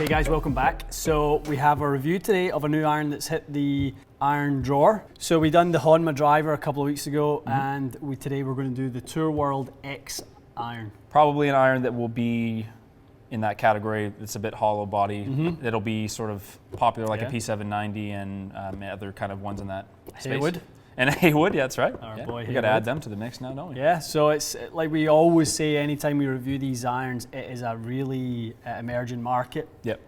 Hey guys, welcome back. So we have a review today of a new iron that's hit the iron drawer. So we done the Honma driver a couple of weeks ago, and today we're going to do the Tour World X iron. Probably an iron that will be in that category. It's a bit hollow body. It'll be sort of popular like a P790 and other kind of ones in that space. Haywood. And Haywood, yeah, that's right. Our boy we got to add them to the mix now, don't we? Yeah, so it's like we always say anytime we review these irons, it is a really emerging market. Yep.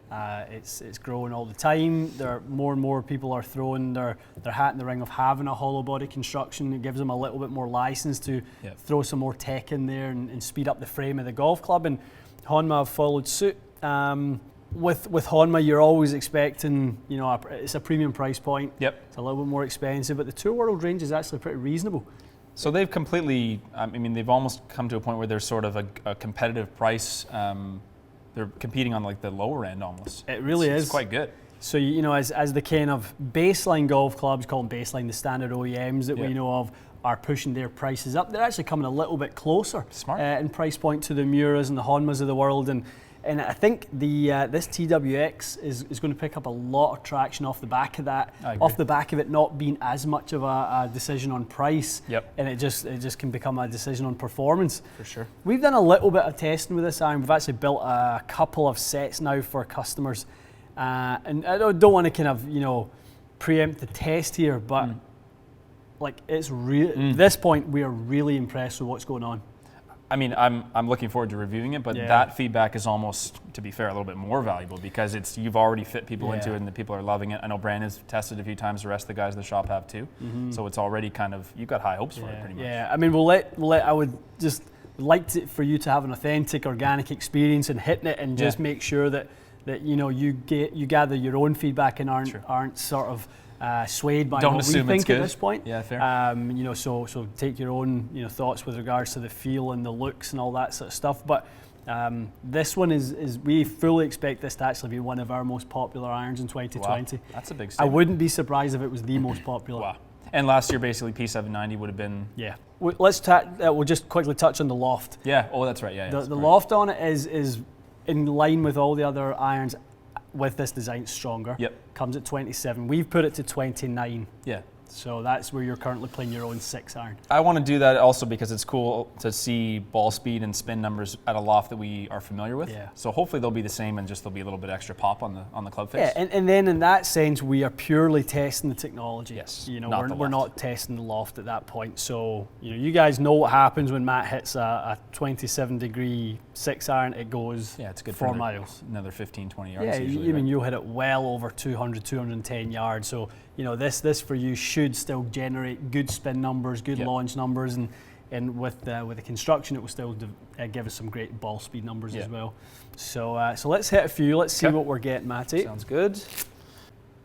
It's growing all the time. More and more people are throwing their hat in the ring of having a hollow body construction. It gives them a little bit more license to throw some more tech in there and speed up the frame of the golf club. And Honma have followed suit. With Honma, you're always expecting, you know, it's a premium price point. Yep. It's a little bit more expensive, but the Tour World range is actually pretty reasonable. So they've completely, I mean, they've almost come to a point where they're sort of a competitive price. They're competing on like the lower end almost. It really is. It's quite good. So, you know, as the kind of baseline golf clubs, call them baseline, the standard OEMs that we know of, are pushing their prices up. They're actually coming a little bit closer in price point to the Muras and the Honmas of the world. And I think this TWX is going to pick up a lot of traction off the back of that, off the back of it not being as much of a decision on price, and it just can become a decision on performance. For sure. We've done a little bit of testing with this iron. We've actually built a couple of sets now for customers, and I don't want to kind of, you know, preempt the test here, but like it's at this point we are really impressed with what's going on. I mean, I'm looking forward to reviewing it, but that feedback is almost, to be fair, a little bit more valuable because you've already fit people into it and the people are loving it. I know Brandon's tested a few times, the rest of the guys in the shop have too. So it's already kind of, you've got high hopes for it pretty much. Yeah, I mean, I would just like for you to have an authentic, organic experience and hitting it and just make sure that you know you gather your own feedback and aren't sort of swayed by what we think at this point. Yeah, fair. You know, so take your own, you know, thoughts with regards to the feel and the looks and all that sort of stuff. But this one is we fully expect this to actually be one of our most popular irons in 2020. Wow, that's a big I statement. wouldn't be surprised if it was the most popular. Wow. And last year, basically, P790 would have been. Yeah. Let's we'll just quickly touch on the Loft. Yeah. Oh, that's right. Yeah. The Loft on it is in line with all the other irons. With this design, stronger. Yep. Comes at 27. We've put it to 29. Yeah. So that's where you're currently playing your own 6 iron. I want to do that also because it's cool to see ball speed and spin numbers at a Loft that we are familiar with. Yeah. So hopefully they'll be the same and just there'll be a little bit extra pop on the club face. Yeah, and then in that sense, we are purely testing the technology. Yes. You know, we're not testing the Loft at that point. So, you know, you guys know what happens when Matt hits a 27-degree 6 iron. It goes it's good 4 for miles. Another 15, 20 yards. Yeah, usually, I mean, you'll hit it well over 200, 210 yards. So, you know, this for you should still generate good spin numbers, good launch numbers, and with the construction, it will still give us some great ball speed numbers as well. So let's hit a few. Let's see what we're getting, Matty. Sounds good.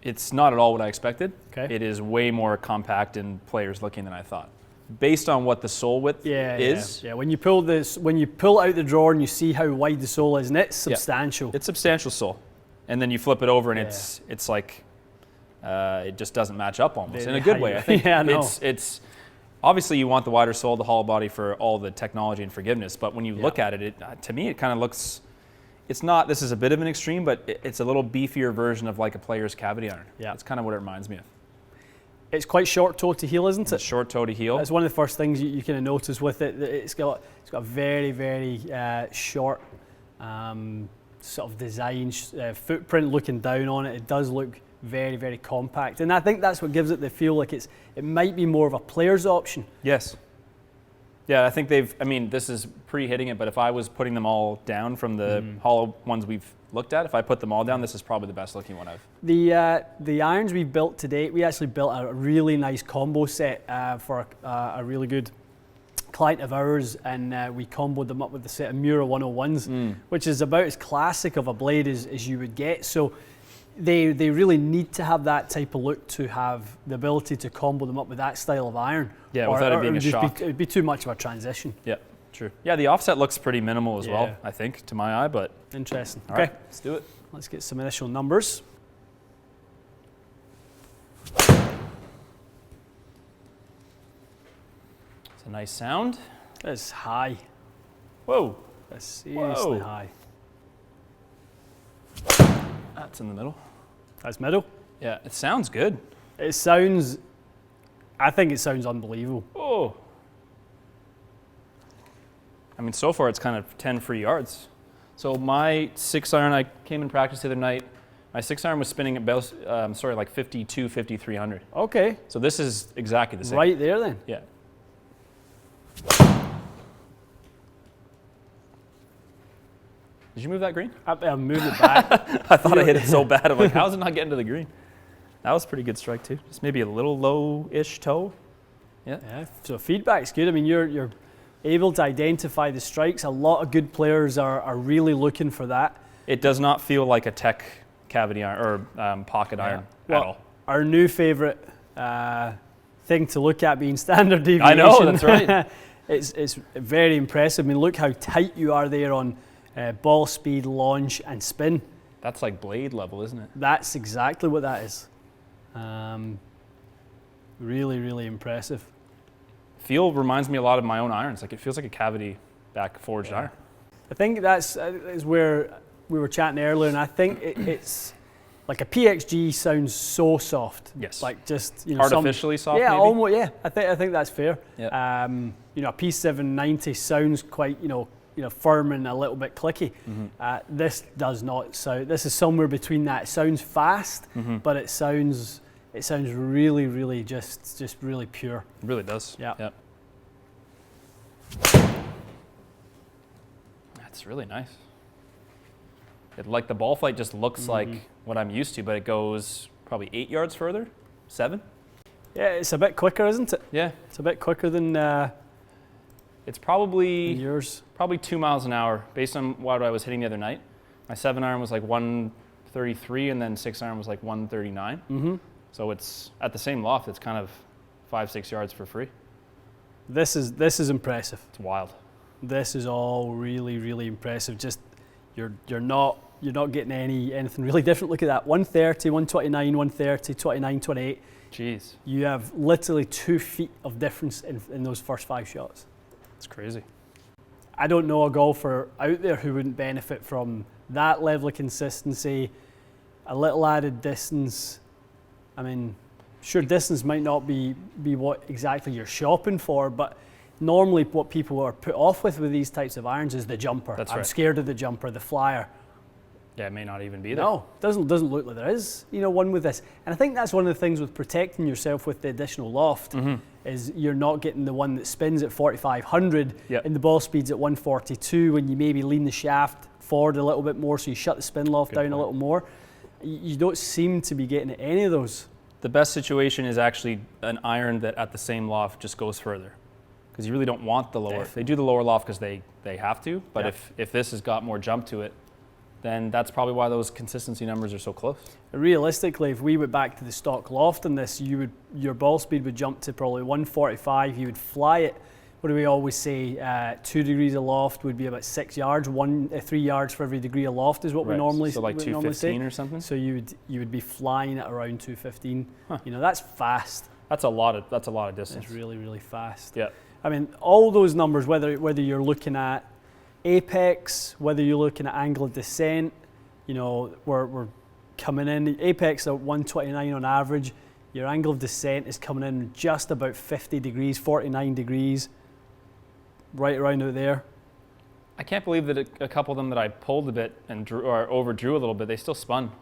It's not at all what I expected. Okay. It is way more compact and players looking than I thought. Based on what the sole width is. Yeah. When you pull out the drawer and you see how wide the sole is, and it's substantial. It's substantial sole, and then you flip it over and it's like. It just doesn't match up almost in a good way. I think it's obviously you want the wider sole, the hollow body for all the technology and forgiveness. But when you look at it, to me it kind of looks. It's not. This is a bit of an extreme, but it's a little beefier version of like a player's cavity iron. Yeah, that's kind of what it reminds me of. It's quite short toe to heel, isn't it? Short toe to heel. That's one of the first things you kind of notice with it. It's got a very, very short sort of design footprint looking down on it. It does look very, very compact, and I think that's what gives it the feel like it might be more of a player's option. Yes. Yeah, I think this is pre-hitting it, but if I was putting them all down from the hollow ones we've looked at, if I put them all down, this is probably the best looking one I've. The irons we've built to date, we actually built a really nice combo set for a really good client of ours, and we comboed them up with the set of Mura 101s, which is about as classic of a blade as you would get. So they really need to have that type of look to have the ability to combo them up with that style of iron. Yeah, without it being a shock. It would be too much of a transition. Yeah, true. Yeah, the offset looks pretty minimal as well, I think, to my eye, but... Interesting. All right, let's do it. Let's get some initial numbers. It's a nice sound. It's high. Whoa. It's seriously high. That's in the middle. That's middle? Yeah, it sounds good. I think it sounds unbelievable. Oh. I mean, so far it's kind of 10 free yards. So my 6-iron, I came in practice the other night. My 6-iron was spinning about, like 52, 5300. Okay. So this is exactly the same. Right there then. Yeah. Did you move that green? I moved it back. I thought I hit it so bad. I'm like, how is it not getting to the green? That was a pretty good strike too. Just maybe a little low-ish toe. Yeah. Yeah. So feedback's good. I mean, you're able to identify the strikes. A lot of good players are really looking for that. It does not feel like a tech cavity iron or pocket iron at all. Our new favorite thing to look at being standard deviation. I know, that's right. It's very impressive. I mean, look how tight you are there on ball speed, launch, and spin. That's like blade level, isn't it? That's exactly what that is. Really, really impressive. Feel reminds me a lot of my own irons. Like it feels like a cavity back forged iron. I think that's is where we were chatting earlier, and I think it's like a PXG sounds so soft. Yes. Like just artificially soft. Yeah, maybe? almost. Yeah, I think that's fair. Yeah. A P790 sounds quite firm and a little bit clicky. Mm-hmm. This does not sound. This is somewhere between that. It sounds fast, mm-hmm. but it sounds really, really just really pure. It really does. Yeah. Yep. That's really nice. Like the ball flight just looks mm-hmm. like what I'm used to, but it goes probably 8 yards further, 7. Yeah, it's a bit quicker, isn't it? Yeah, it's a bit quicker than. It's probably yours. Probably 2 miles an hour based on what I was hitting the other night. My 7-iron was like 133, and then 6-iron was like 139. Mm-hmm. So it's at the same loft. It's kind of 5-6 yards for free. This is impressive. It's wild. This is all really, really impressive. Just you're not getting anything really different. Look at that, 130, 129, 130, 29, 28. Jeez. You have literally 2 feet of difference in those first 5 shots. It's crazy. I don't know a golfer out there who wouldn't benefit from that level of consistency, a little added distance. I mean, sure, distance might not be what exactly you're shopping for, but normally what people are put off with these types of irons is the jumper. That's I'm right. scared of the jumper, the flyer. Yeah, it may not even be there. No, doesn't look like there is, one with this. And I think that's one of the things with protecting yourself with the additional loft, mm-hmm. is you're not getting the one that spins at 4,500 yep. and the ball speed's at 142 when you maybe lean the shaft forward a little bit more, so you shut the spin loft Good down point. a little more. You don't seem to be getting any of those. The best situation is actually an iron that at the same loft just goes further, because you really don't want the lower. Definitely. They do the lower loft because they have to, but Yep. if this has got more jump to it, then that's probably why those consistency numbers are so close. Realistically, if we went back to the stock loft in this, your ball speed would jump to probably 145. You would fly it. What do we always say? 2 degrees of loft would be about 6 yards. 3 yards for every degree of loft is what we normally say. So like 215 or something. So you would be flying at around 215. Huh. That's fast. That's a lot of distance. It's really, really fast. Yeah. I mean, all those numbers, whether you're looking at apex, whether you're looking at angle of descent, we're coming in. Apex at 129 on average. Your angle of descent is coming in just about 50 degrees, 49 degrees, right around out there. I can't believe that a couple of them that I pulled a bit and overdrew a little bit, they still spun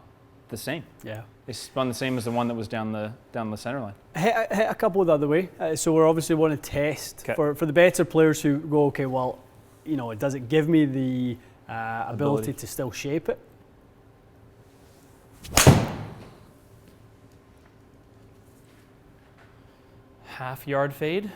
the same. Yeah. They spun the same as the one that was down the center line. Hit a couple the other way. So we're obviously want to test for the better players who go, okay, well, does it give me the ability to still shape it? Half-yard fade.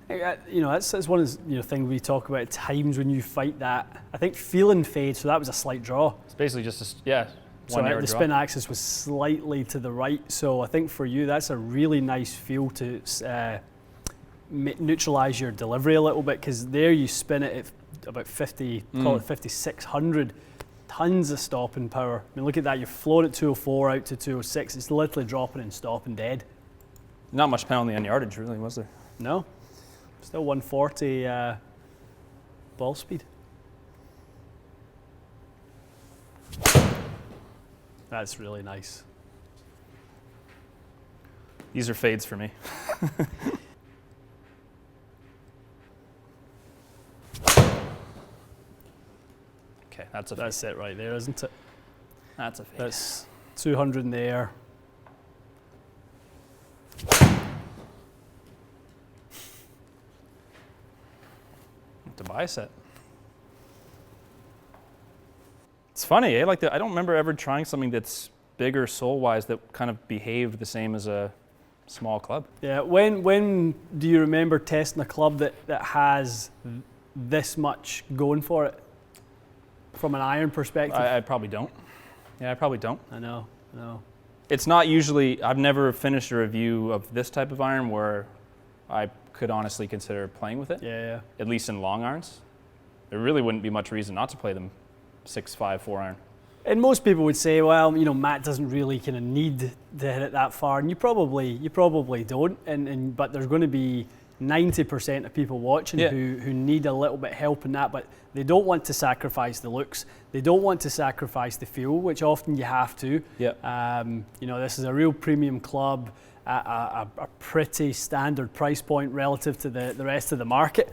That's one of the things we talk about at times when you fight that. I think feeling fade, so that was a slight draw. It's basically just so 1 yard the draw. spin axis was slightly to the right, so I think for you that's a really nice feel to neutralize your delivery a little bit, because there you spin it at about 50, call it 5,600, tons of stopping power. I mean, look at that, you've flown at 204 out to 206, it's literally dropping and stopping dead. Not much penalty on yardage, really, was there? No, still 140 ball speed. That's really nice. These are fades for me. Okay, that's a fade. That's it right there, isn't it? That's a fade. That's 200 in the air. To buy a set. It's funny, eh? Like I don't remember ever trying something that's bigger sole-wise that kind of behaved the same as a small club. Yeah. When do you remember testing a club that has this much going for it from an iron perspective? I probably don't. Yeah, I probably don't. I know. It's not usually. I've never finished a review of this type of iron where I could honestly consider playing with it. Yeah. At least in long irons. There really wouldn't be much reason not to play them 6.5, 4 iron. And most people would say, well, Matt doesn't really kind of need to hit it that far, and you probably don't. But there's going to be 90% of people watching who need a little bit of help in that, but they don't want to sacrifice the looks. They don't want to sacrifice the feel, which often you have to. This is a real premium club. A pretty standard price point relative to the rest of the market.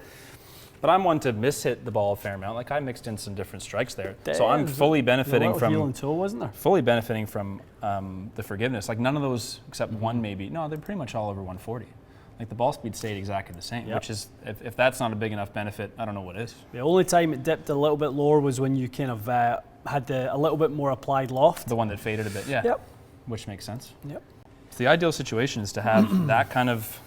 But I'm one to mishit the ball a fair amount. Like I mixed in some different strikes there, so I'm fully benefiting from. Heel and toe, wasn't there? Fully benefiting from the forgiveness. Like none of those except one maybe. No, they're pretty much all over 140. Like the ball speed stayed exactly the same, which is if that's not a big enough benefit, I don't know what is. The only time it dipped a little bit lower was when you kind of had a little bit more applied loft. The one that faded a bit, yeah. Yep. Which makes sense. Yep. So the ideal situation is to have that kind of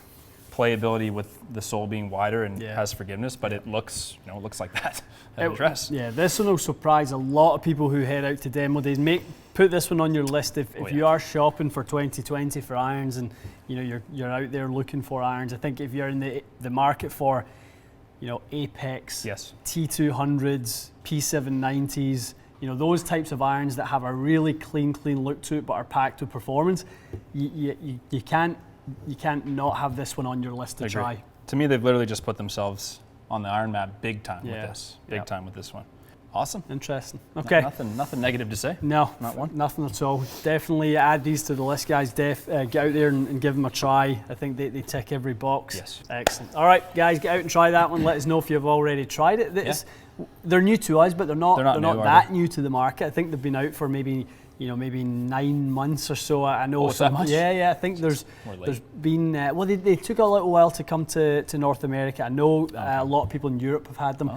playability with the sole being wider and has forgiveness, but it looks like that at a dress. Yeah, this one will surprise a lot of people who head out to demo days. Put this one on your list if you are shopping for 2020 for irons and you're out there looking for irons. I think if you're in the market for Apex, T200s, P790s, those types of irons that have a really clean look to it but are packed with performance, you can't not have this one on your list to try. To me, they've literally just put themselves on the iron map big time with this. Big time with this one. Awesome. Interesting. Okay. Nothing negative to say. No, not one. Nothing at all. Definitely add these to the list, guys. Get out there and give them a try. I think they tick every box. Yes. Excellent. All right, guys, get out and try that one. Let us know if you've already tried it. They're new to us, but they're not that new to the market. I think they've been out for maybe 9 months or so. I know. So much? Yeah. I think there's been they took a little while to come to North America. I know a lot of people in Europe have had them.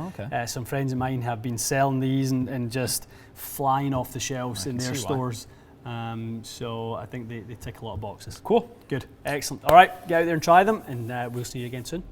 Some friends of mine have been selling these and just flying off the shelves in their stores. So I think they tick a lot of boxes. Cool. Good. Excellent. All right, get out there and try them, and we'll see you again soon.